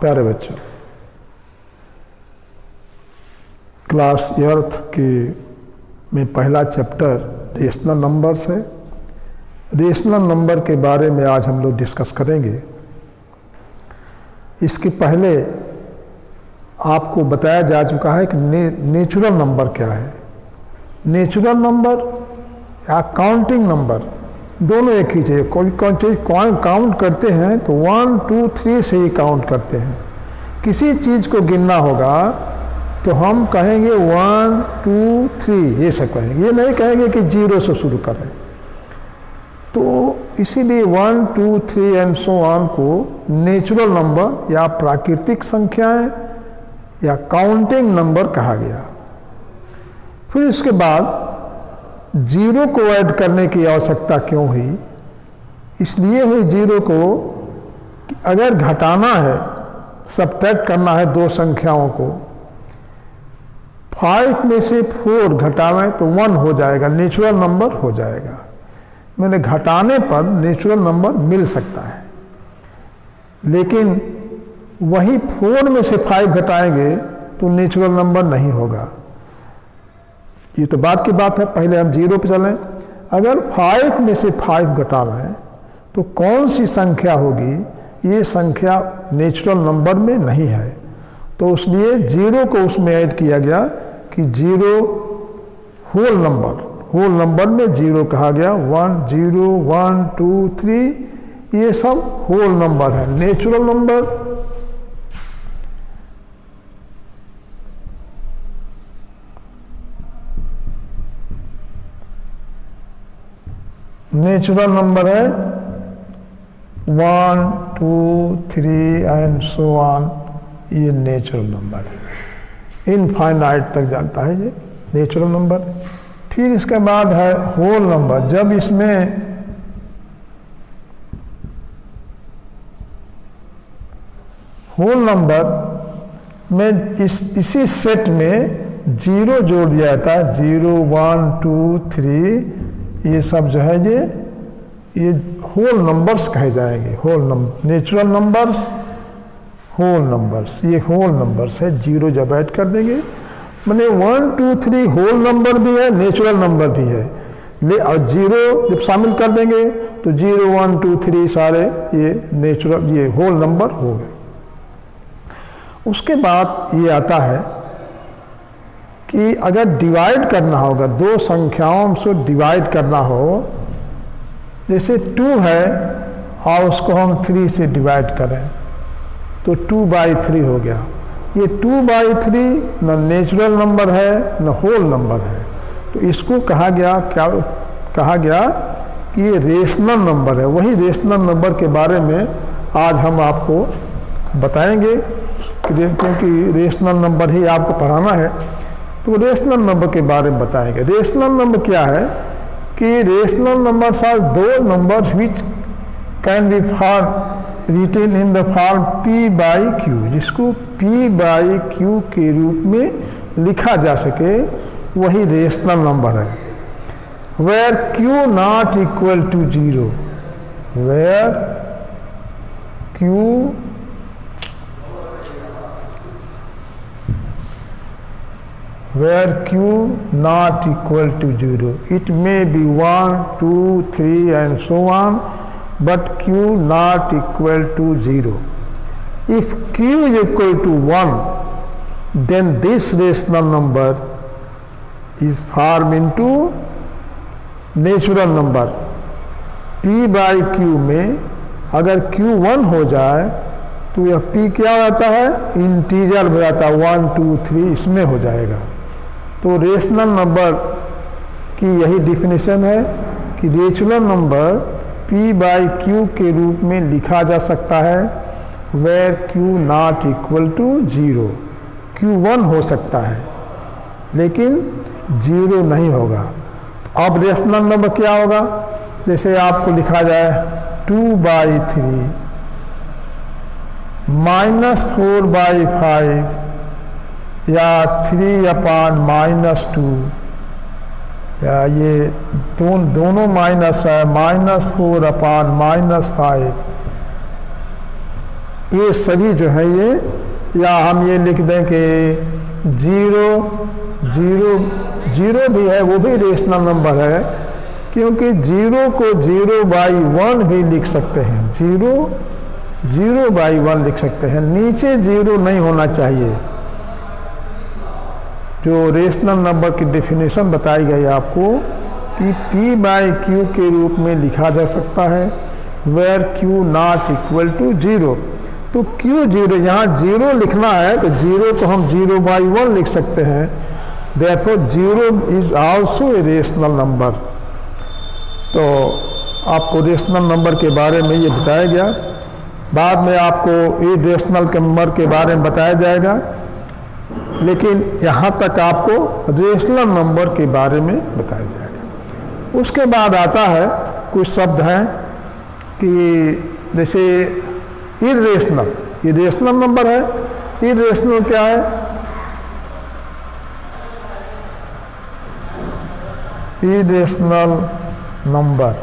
प्यारे बच्चों, class 8th के में पहला चैप्टर रेशनल नंबर्स है। रेशनल नंबर के बारे में आज हम लोग डिस्कस करेंगे। इसके पहले आपको बताया जा चुका है कि नेचुरल नंबर क्या है। नेचुरल नंबर या काउंटिंग नंबर दोनों एक ही चीज़। कोई चीज़ काउंट करते हैं तो 1 2 3 से ही काउंट करते हैं। किसी चीज़ को गिनना होगा तो हम कहेंगे 1 2 3 ये सब कहेंगे, ये नहीं कहेंगे कि 0 से शुरू करें। तो इसीलिए 1 2 3 एंड सो ऑन को नेचुरल नंबर या प्राकृतिक संख्याएं या काउंटिंग नंबर कहा गया। फिर इसके बाद 0 को ऐड करने की आवश्यकता क्यों हुई? इसलिए हुई 0 को कि अगर घटाना है, सबट्रैक्ट करना है दो संख्याओं को, 5 में से 4 घटाना है तो 1 हो जाएगा, नेचुरल नंबर हो जाएगा। मैंने घटाने पर नेचुरल नंबर मिल सकता है, लेकिन वही 4 में से 5 घटाएंगे तो नेचुरल नंबर नहीं होगा। ये तो बात की बात है। पहले हम 0 पे चलें। अगर 5 में से 5 घटाना है तो कौन सी संख्या होगी? ये संख्या नेचुरल नंबर में नहीं है, तो इसलिए 0 को उसमें ऐड किया गया कि 0 होल नंबर में 0 कहा गया। 1 0 1 2 3 ये सब होल नंबर है। नेचुरल नंबर है 1 2 3 एंड सो ऑन। ये नेचुरल नंबर है, इनफाइनाइट तक जाता है ये नेचुरल नंबर। फिर इसके बाद है होल नंबर। जब इसमें होल नंबर में इसी सेट में 0 जोड़ दिया जाता है। 0 1 2 3 ये सब जो है ये होल नंबर्स कहे जाएंगे। Whole number, natural numbers, whole numbers, ये होल नंबर्स है। 0 जब ऐड कर देंगे माने 1 2 3 होल नंबर भी है, नेचुरल नंबर भी है। और 0 जब शामिल कर देंगे तो 0 1 2 3 सारे ये नेचुरल, ये होल नंबर हो गए। उसके बाद ये आता है कि अगर डिवाइड करना होगा, दो संख्याओं से डिवाइड करना हो, जैसे 2 है और उसको हम 3 से डिवाइड करें तो 2/3 हो गया। ये 2/3 न नेचुरल नंबर है न होल नंबर है, तो इसको कहा गया कि ये रेशनल नंबर है। वही रेशनल नंबर के बारे में आज हम आपको बताएंगे, क्योंकि रेशनल नंबर ही आपको पढ़ाना है, तो रेशनल नंबर के बारे में बताएंगे। रेशनल नंबर क्या है कि rational numbers are those numbers which can be written in the form p/q, जिसको p/q के रूप में लिखा जा सके, वही रेशनल नंबर है। Where q not equal to 0, where q not equal to 0. It may be 1 2 3 and so on, but q not equal to 0. If q is equal to 1, then this rational number is formed into natural number. p/q में अगर q 1 हो जाए तो यह p क्या हो जाता है? इंटीजर हो जाता है। 1 2 3 इसमें हो जाएगा। तो रेशनल नंबर की यही डिफिनीशन है कि रेशनल नंबर p/q के रूप में लिखा जा सकता है, where q not equal to 0। q 1 हो सकता है लेकिन 0 नहीं होगा। तो अब रेशनल नंबर क्या होगा? जैसे आपको लिखा जाए 2/3 -4/5 या 3/-2, या ये दोनों माइनस है, -4/-5 ये सभी जो है ये, या हम ये लिख दें कि 0 भी है, वो भी रेशनल नंबर है, क्योंकि 0 को 0/1 भी लिख सकते हैं, 0/1 लिख सकते हैं, नीचे 0 नहीं होना चाहिए। जो रेशनल नंबर की डेफिनेशन बताई गई आपको कि P/Q के रूप में लिखा जा सकता है, where Q not equal to 0। तो Q 0, यहाँ 0 लिखना है तो 0 को हम 0/1 लिख सकते हैं, therefore 0 is also a rational number. तो आपको रेशनल नंबर के बारे में ये बताया गया, बाद में आपको इरेशनल नंबर के बारे में बताया जाएगा, लेकिन यहाँ तक आपको रेशनल नंबर के बारे में बताया जाएगा। उसके बाद आता है कुछ शब्द हैं कि जैसे इरेशनल, ये रेशनल नंबर है। इरेशनल क्या है? Irrational number,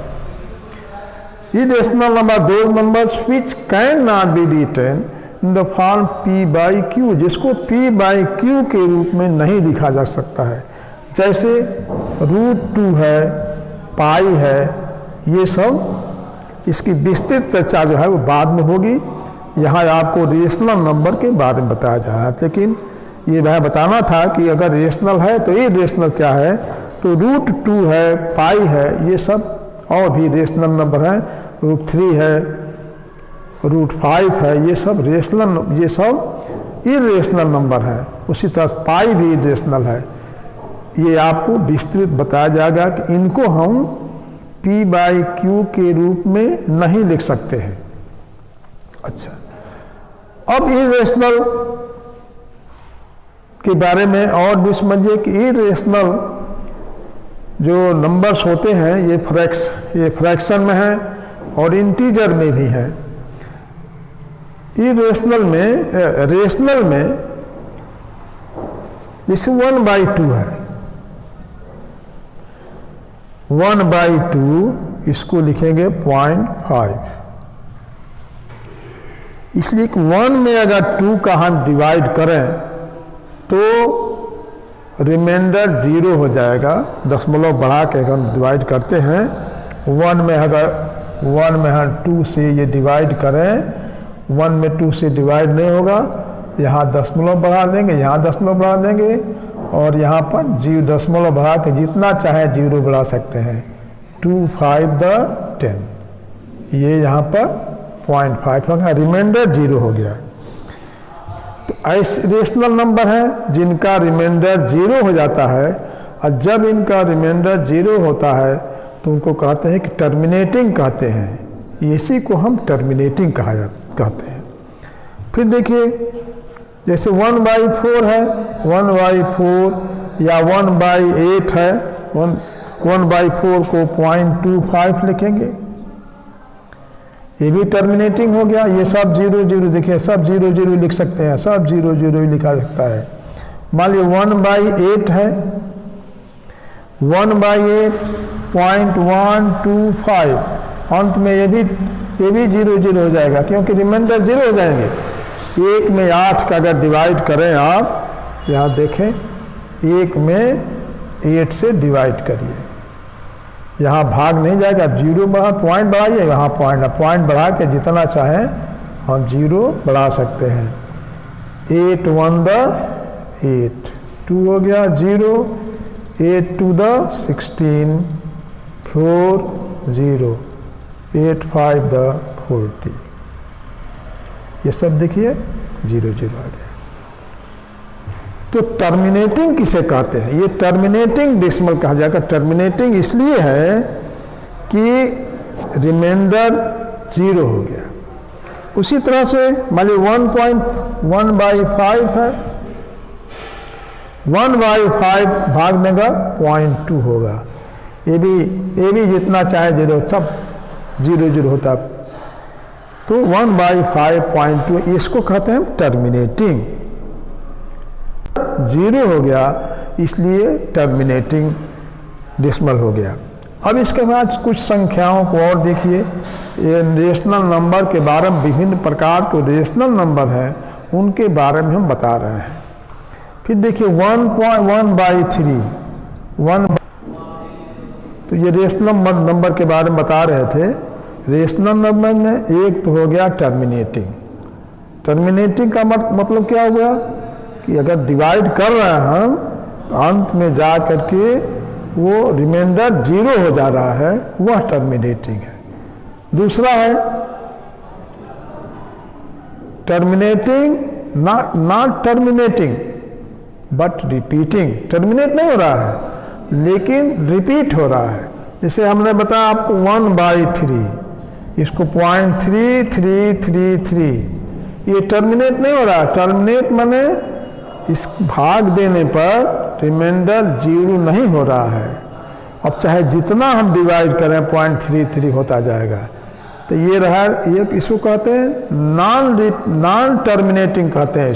irrational number those numbers which cannot be written in the form P/Q, जिसको P/Q के रूप में नहीं लिखा जा सकता है, जैसे √2 है, पाई है, ये सब इसकी विस्तृत चर्चा जो है वो बाद में होगी। यहाँ आपको रेशनल नंबर के बारे में बताया जा रहा है, लेकिन ये मैं बताना था कि अगर रेशनल है तो ये रेशनल क्या है, तो √2 है, पाई है, ये सब और भी रेशनल नंबर हैं, √3 है, √5 है, ये सब रेशनल, ये सब इरेशनल नंबर हैं। उसी तरह पाई भी इरेशनल है। ये आपको विस्तृत बताया जाएगा कि इनको हम P/Q के रूप में नहीं लिख सकते हैं। अच्छा, अब इरेशनल के बारे में और भी समझिए कि इरेशनल जो नंबर्स होते हैं ये फ्रैक्शन में है और इंटीजर में भी है। इरेशनल में, रेशनल में जैसे 1/2 है, 1/2 इसको लिखेंगे 0.5, इसलिए कि 1 में अगर 2 का हम डिवाइड करें तो रिमाइंडर 0 हो जाएगा। दशमलव बढ़ा के अगर हम डिवाइड करते हैं 1 में, अगर 1 में हम 2 से ये डिवाइड करें, 1 में 2 से डिवाइड नहीं होगा, यहाँ दशमलव बढ़ा देंगे, यहाँ दशमलव बढ़ा देंगे, और यहाँ पर 0 दशमलव बढ़ा के जितना चाहे 0 बढ़ा सकते हैं। 2, 5, 10, ये यहाँ पर 0.5 होगा, रिमाइंडर 0 हो गया। तो ऐसे रेशनल नंबर हैं जिनका रिमाइंडर 0 हो जाता है, और जब इनका रिमाइंडर 0 होता है तो उनको कहते हैं कि टर्मिनेटिंग कहते हैं। इसी को हम टर्मिनेटिंग कहते हैं। फिर देखिए जैसे 1/4 है, 1/4 या 1/8 है, 1/4 को 0.25 लिखेंगे, ये भी टर्मिनेटिंग हो गया। ये सब 0 देखिए, सब 0 लिख सकते हैं, सब 0 लिखा सकता है। मान लीजिए 1/8 है, 1/8 0.125, अंत में ये भी 0 हो जाएगा, क्योंकि रिमाइंडर 0 हो जाएंगे। 1 में 8 का अगर डिवाइड करें आप, यहाँ देखें, 1 में 8 से डिवाइड करिए, यहाँ भाग नहीं जाएगा, 0 बढ़ा, पॉइंट बढ़ाइए, यहाँ पॉइंट बढ़ा के जितना चाहें हम 0 बढ़ा सकते हैं। 8 1 द 8, 2 हो गया 0, 8 2 द 16, 4 0, 8 5 द 40, ये सब देखिए 0 आ गया। तो टर्मिनेटिंग किसे कहते हैं? ये टर्मिनेटिंग डेसिमल कहा जाएगा। टर्मिनेटिंग इसलिए है कि रिमाइंडर 0 हो गया। उसी तरह से मान लीजिए 1/5 है, 1/5 भाग देगा 0.2 होगा, ये भी जितना चाहे 0, सब 0 होता। तो 1/5 0.2, इसको कहते हैं टर्मिनेटिंग। 0 हो गया इसलिए टर्मिनेटिंग डेसिमल हो गया। अब इसके बाद कुछ संख्याओं को और देखिए। ये रेशनल नंबर के बारे में विभिन्न प्रकार के रेशनल नंबर हैं, उनके बारे में हम बता रहे हैं। फिर देखिए 1.1/3 तो ये रेशनल नंबर के बारे में बता रहे थे। रेशनल नंबर में एक तो हो गया टर्मिनेटिंग। टर्मिनेटिंग का मतलब क्या हो गया कि अगर डिवाइड कर रहे हैं हम तो अंत में जा करके वो रिमाइंडर 0 हो जा रहा है, वह टर्मिनेटिंग है। दूसरा है terminating, not terminating but repeating. Terminate नहीं हो रहा है लेकिन रिपीट हो रहा है। जैसे हमने बताया आपको 1/3, इसको 0.3333, ये टर्मिनेट नहीं हो रहा। टर्मिनेट माने इस भाग देने पर रिमाइंडर 0 नहीं हो रहा है। अब चाहे जितना हम डिवाइड करें 0.33 होता जाएगा। तो ये रहा, ये इसको कहते हैं नॉन टर्मिनेटिंग कहते हैं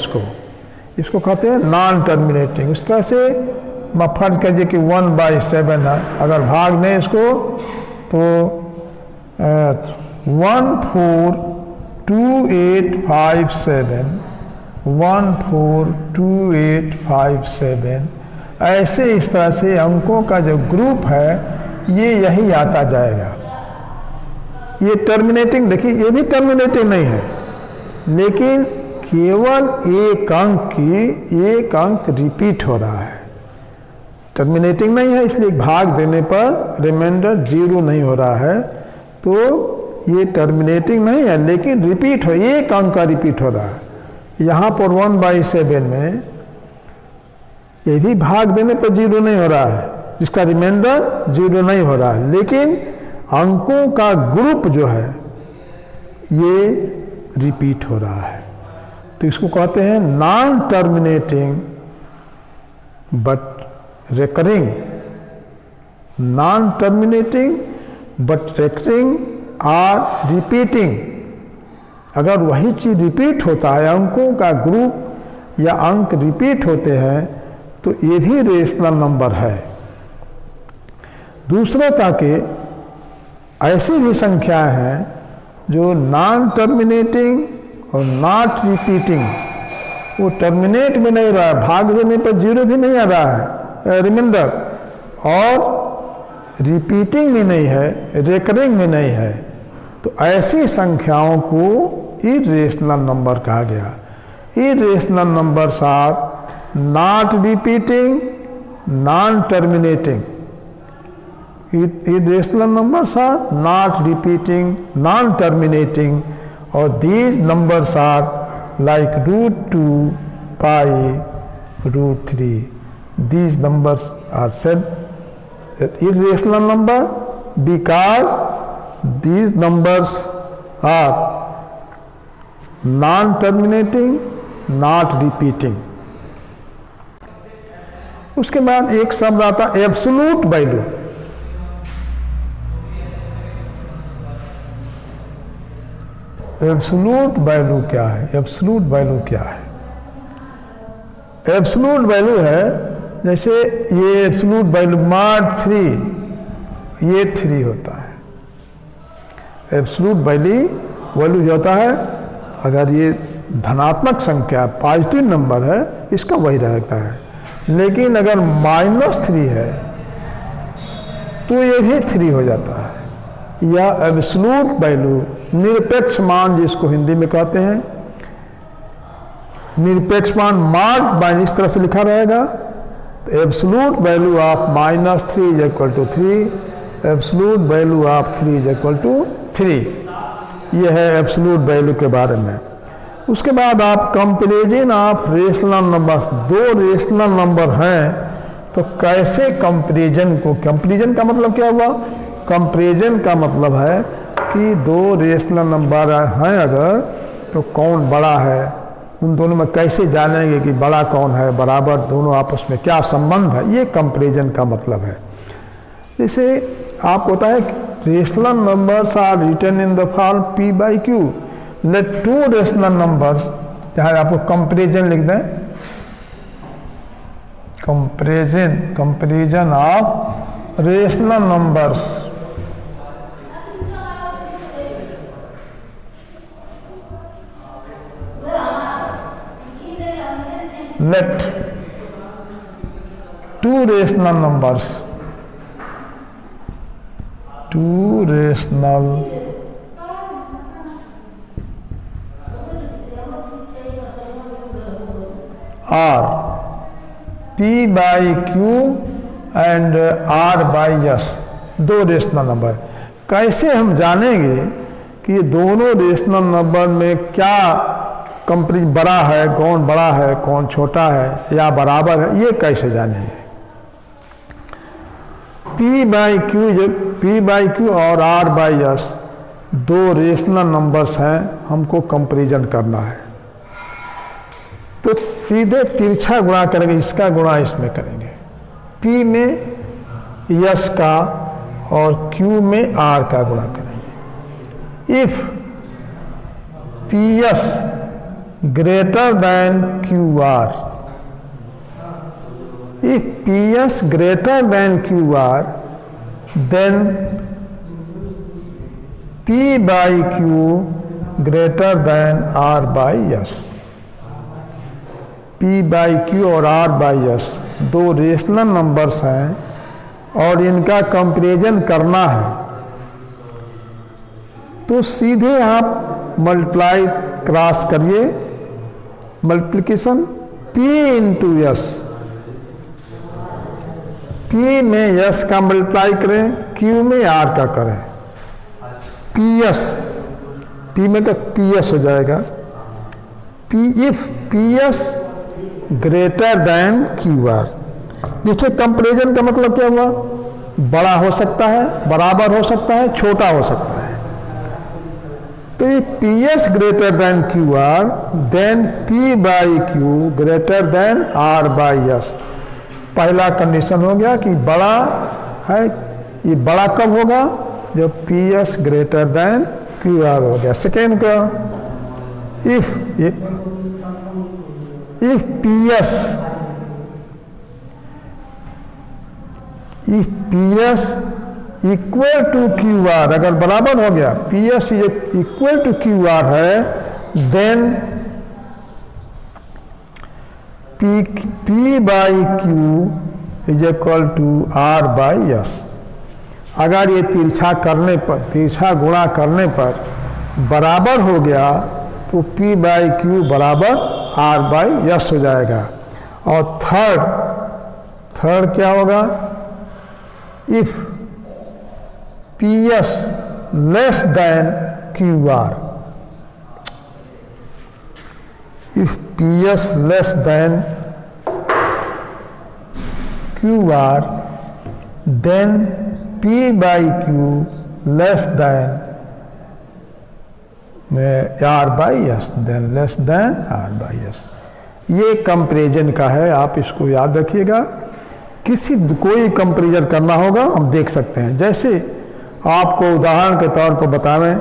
इसको कहते हैं नॉन टर्मिनेटिंग। इस तरह से मैं फर्ज करिए कि 1/7 है, अगर भाग दें इसको तो 142857 ऐसे इस तरह से अंकों का जो ग्रुप है ये यही आता जाएगा। ये टर्मिनेटिंग, देखिए ये भी टर्मिनेटिंग नहीं है, लेकिन केवल एक अंक रिपीट हो रहा है। टर्मिनेटिंग नहीं है, इसलिए भाग देने पर रिमाइंडर 0 नहीं हो रहा है, तो ये टर्मिनेटिंग नहीं है लेकिन रिपीट हो, एक अंक का रिपीट हो रहा है। यहाँ पर 1/7 में ये भी भाग देने पर 0 नहीं हो रहा है, जिसका रिमाइंडर 0 नहीं हो रहा है, लेकिन अंकों का ग्रुप जो है ये रिपीट हो रहा है। तो इसको कहते हैं non terminating but recurring. Non terminating but recurring or repeating. अगर वही चीज़ रिपीट होता है, अंकों का ग्रुप या अंक रिपीट होते हैं, तो ये भी रेशनल नंबर है। दूसरा ताकि ऐसी भी संख्याएं हैं जो नॉन टर्मिनेटिंग और नॉट रिपीटिंग, वो टर्मिनेट में नहीं रहा है, भाग देने पर 0 भी नहीं आ रहा है रिमाइंडर, और रिपीटिंग में नहीं है, रिकरिंग में नहीं है, तो ऐसी संख्याओं को इरेशनल नंबर कहा गया। Irrational numbers are not repeating, non terminating. Irrational numbers are not repeating, non-terminating, or these numbers are like √2 pi √3. These numbers are said irrational number because these numbers are non-terminating, not repeating. उसके बाद एक शब्द आता है absolute value. Absolute value क्या है? Absolute value क्या है? एब्सोल्यूट वैल्यू है, जैसे ये एब्सोल्यूट वैल्यू mod 3, ये 3 होता है। एब्सोल्यूट वैल्यू जो होता है, अगर ये धनात्मक संख्या पॉजिटिव नंबर है, इसका वही रहता है, लेकिन अगर -3 है तो ये भी 3 हो जाता है। या एब्सोल्यूट वैल्यू, निरपेक्ष मान जिसको हिंदी में कहते हैं, निरपेक्ष मान mod बाय इस तरह से लिखा रहेगा, तो absolute value of -3 = 3, absolute value of 3 = 3। ये है एब्सोल्यूट वैल्यू के बारे में। उसके बाद आप comparison of rational numbers, 2 rational number हैं तो कैसे कंपैरिजन का मतलब क्या हुआ? कंपैरिजन का मतलब है कि 2 रेशनल नंबर हैं अगर, तो कौन बड़ा है, उन दोनों में कैसे जानेंगे कि बड़ा कौन है, बराबर दोनों आपस में क्या संबंध है, ये कंपैरिजन का मतलब है। जैसे आप होता है rational numbers are written in the form p/q। Let 2 rational numbers, चाहे आपको कंपैरिजन लिख दें, comparison of rational numbers let two rational numbers are P by Q and R by S, दो रेशनल नंबर। कैसे हम जानेंगे कि ये दोनों रेशनल नंबर में क्या कंपनी बड़ा है, कौन बड़ा है, कौन छोटा है या बराबर है, ये कैसे जानेंगे? P बाई क्यू और R बाई S दो रेशनल नंबर्स हैं, हमको कंपैरिजन करना है। तो सीधे तिरछा गुणा करेंगे, इसका गुणा इसमें करेंगे। P में S का और Q में R का गुणा करेंगे। If PS greater than QR, if PS greater than QR, then P by Q greater than R by S। P by Q और R by S दो रेशनल नंबर्स हैं और इनका कंपैरिजन करना है। तो सीधे आप मल्टीप्लाई क्रॉस करिए, multiplication P into S, P में S का मल्टीप्लाई करें, Q में R का करें। PS, P में का PS हो जाएगा। If PS greater than QR, देखिए कंपैरिजन का मतलब क्या हुआ? बड़ा हो सकता है, बराबर हो सकता है, छोटा हो सकता है। तो ये PS greater than QR, then P by Q greater than R by S। पहला कंडीशन हो गया कि बड़ा है। ये बड़ा कब होगा? जब PS ग्रेटर देन QR हो गया। सेकेंड का, if PS equal to QR, अगर बराबर हो गया, PS इक्वल टू QR है, then P by Q is equal to R by S। अगर ये तिरछा करने पर, तिरछा गुणा करने पर बराबर हो गया तो P बाई Q बराबर R बाई S हो जाएगा। और थर्ड क्या होगा? If PS less than QR, if PS less than QR, then P by Q less than R by S, then less than R by S। ये comparison का है, आप इसको याद रखिएगा। कोई कंपैरिजन करना होगा, हम देख सकते हैं। जैसे आपको उदाहरण के तौर पर बतावें,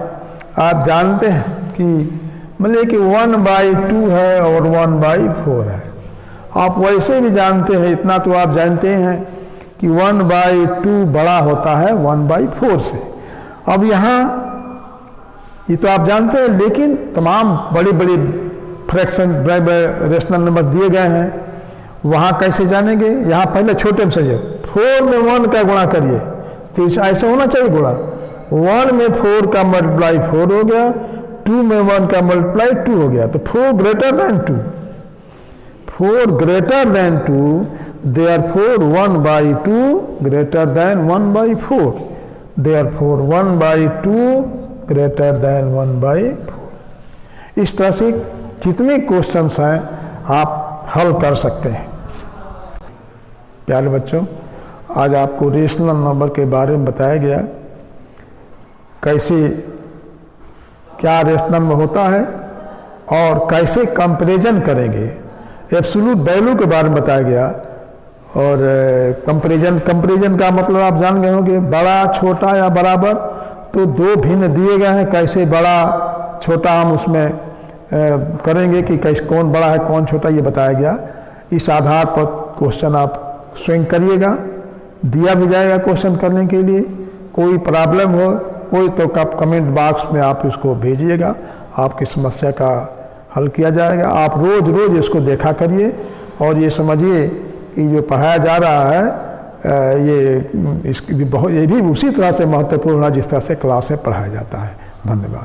आप जानते हैं कि मतलब कि 1/2 है और 1/4 है। आप वैसे भी जानते हैं, इतना तो आप जानते हैं कि 1/2 बड़ा होता है 1/4 से। अब यहाँ ये तो आप जानते हैं, लेकिन तमाम बड़ी बड़ी फ्रैक्शन रेशनल नंबर दिए गए हैं, वहाँ कैसे जानेंगे? यहाँ पहले छोटे में समझिए, 4 में 1 का गुणा करिए, तो ऐसा होना चाहिए गुणा। 1 में 4 का मल्टीप्लाई 4 हो गया, 2 में 1 का मल्टीप्लाई 2 हो गया, तो 4 greater than 2, 4 greater than 2, therefore 1/2 greater than 1/4, therefore 1/2 greater than 1/4। इस तरह से जितने क्वेश्चंस हैं आप हल कर सकते हैं। प्यारे बच्चों, आज आपको रेशनल नंबर के बारे में बताया गया, कैसे क्या रेशनल में होता है और कैसे कंपैरिजन करेंगे। एब्सोल्यूट वैल्यू के बारे में बताया गया और कंपैरिजन का मतलब आप जान गए होंगे, बड़ा, छोटा या बराबर। तो दो भिन्न दिए गए हैं, कैसे बड़ा छोटा हम उसमें करेंगे कि कैसे कौन बड़ा है कौन छोटा, ये बताया गया। इस आधार पर क्वेश्चन आप स्वयं करिएगा, दिया भी जाएगा क्वेश्चन करने के लिए। कोई प्रॉब्लम हो कोई तो कमेंट बॉक्स में आप इसको भेजिएगा, आपकी समस्या का हल किया जाएगा। आप रोज़ रोज़ इसको देखा करिए और ये समझिए कि जो पढ़ाया जा रहा है ये भी उसी तरह से महत्वपूर्ण है जिस तरह से क्लास में पढ़ाया जाता है। धन्यवाद।